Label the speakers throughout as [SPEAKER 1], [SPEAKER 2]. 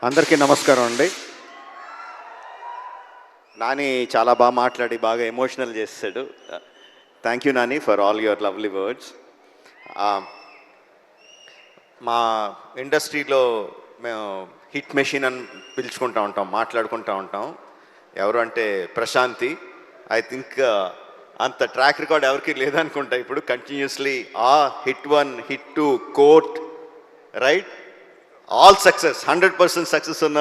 [SPEAKER 1] అందరికీ నమస్కారం అండి. నాని చాలా బాగా మాట్లాడి బాగా ఎమోషనల్ చేస్తాడు. Thank you Nani for all your lovely words. మా ఇండస్ట్రీలో మేము హిట్ మెషిన్ అని పిలుచుకుంటూ ఉంటాం, మాట్లాడుకుంటూ ఉంటాం. ఎవరు అంటే ప్రశాంతి. ఐ థింక్ అంత ట్రాక్ రికార్డ్ ఎవరికి లేదనుకుంటా. ఇప్పుడు continuously hit 1, hit 2, court, right, all success, 100% success ఉన్న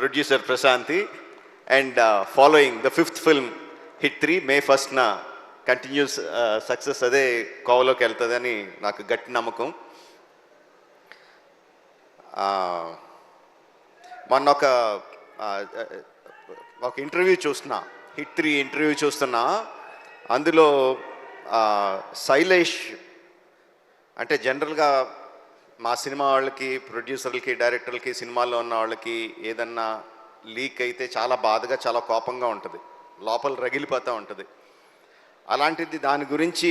[SPEAKER 1] producer Prashanti. And following the 5th film hit 3 May 1st continuous success అదే కోవలోకి వెళ్తుందని నాకు గట్టి నమ్మకం. మొన్న ఒక ఇంటర్వ్యూ చూస్తున్నా, హిట్ 3 ఇంటర్వ్యూ చూస్తున్నా. అందులో శైలేష్ అంటే జనరల్గా మా సినిమా వాళ్ళకి, ప్రొడ్యూసర్లకి, డైరెక్టర్లకి, సినిమాల్లో ఉన్న వాళ్ళకి ఏదన్నా లీక్ అయితే చాలా బాధగా, చాలా కోపంగా ఉంటుంది, లోపల రగిలిపోతూ ఉంటుంది. అలాంటిది దాని గురించి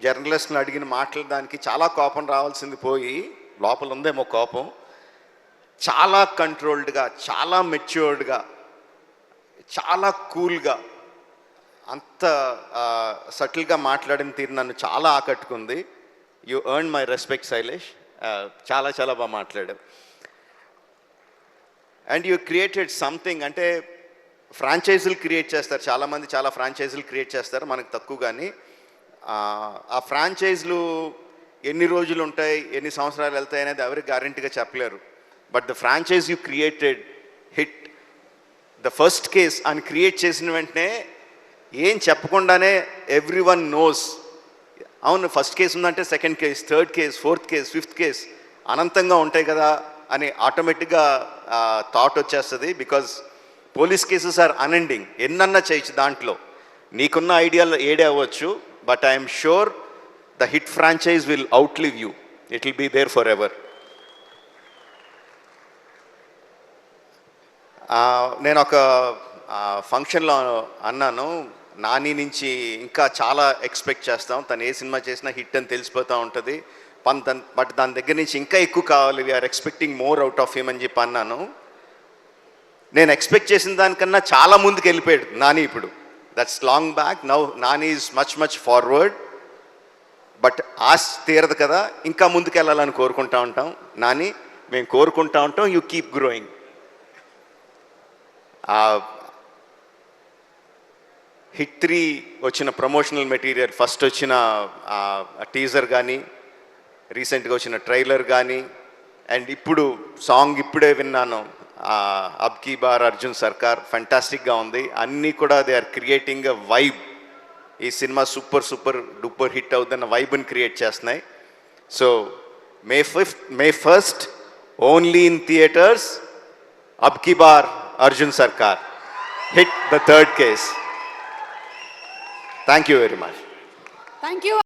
[SPEAKER 1] జర్నలిస్టులు అడిగిన మాటలు దానికి చాలా కోపం రావాల్సింది పోయి లోపల ఉందేమో కోపం. చాలా కంట్రోల్డ్గా, చాలా మెచ్యూర్డ్గా, చాలా కూల్గా, అంత సటిల్గా మాట్లాడిన తీరు నన్ను చాలా ఆకట్టుకుంది. You earn my respect Shailesh. చాలా చాలా బాగా మాట్లాడావు. And you created something. అంటే ఫ్రాంచైజీలు క్రియేట్ చేస్తారు చాలామంది, చాలా ఫ్రాంచైజీలు క్రియేట్ చేస్తారు, మనకు తక్కువ. కానీ ఆ ఫ్రాంచైజీలు ఎన్ని రోజులు ఉంటాయి, ఎన్ని సంవత్సరాలు వెళ్తాయి అనేది ఎవరికి గ్యారంటీగా చెప్పలేరు. But the franchise you created hit the first case అని క్రియేట్ చేసిన వెంటనే ఏం చెప్పకుండానే ఎవ్రీ వన్ నోస్, అవును ఫస్ట్ కేసు ఉందంటే second case, third case, fourth case, 5th case అనంతంగా ఉంటాయి కదా అని ఆటోమేటిక్గా థాట్ వచ్చేస్తుంది. Because police cases are unending, ఎన్నన్నా చేయొచ్చు దాంట్లో. నీకున్న ఐడియాలు ఏడే అవ్వచ్చు, but I'm sure the hit franchise will outlive you. It will be there forever. నేను ఒక ఫంక్షన్లో అన్నాను, నాని నుంచి ఇంకా చాలా ఎక్స్పెక్ట్ చేస్తాం, తను ఏ సినిమా చేసినా హిట్ అని తెలిసిపోతూ ఉంటుంది, బట్ దాని దగ్గర నుంచి ఇంకా ఎక్కువ కావాలి, we are expecting more out of him అని చెప్పి అన్నాను. నేను ఎక్స్పెక్ట్ చేసిన దానికన్నా చాలా ముందుకు వెళ్ళిపోయాడు నాని ఇప్పుడు. That's long back. Now Nani is much forward. But ఆశ తీరదు కదా, ఇంకా ముందుకు వెళ్ళాలని కోరుకుంటా ఉంటాం. నాని, మేము కోరుకుంటా ఉంటాం, యూ కీప్ గ్రోయింగ్. హిట్ 3 వచ్చిన ప్రమోషనల్ మెటీరియల్, ఫస్ట్ వచ్చిన టీజర్ కానీ, రీసెంట్గా వచ్చిన ట్రైలర్ కానీ, అండ్ ఇప్పుడు సాంగ్ ఇప్పుడే విన్నాను, అబ్ కీ బార్ అర్జున్ సర్కార్, ఫెంటాస్టిక్గా ఉంది. అన్నీ కూడా they are creating a vibe. ఈ సినిమా సూపర్ డూపర్ హిట్ అవుతున్న వైబ్ని క్రియేట్ చేస్తున్నాయి. So May 1st only in theatres, అబ్ కీ బార్ Arjun Sarkar, hit the 3rd case. Thank you very much.
[SPEAKER 2] Thank you.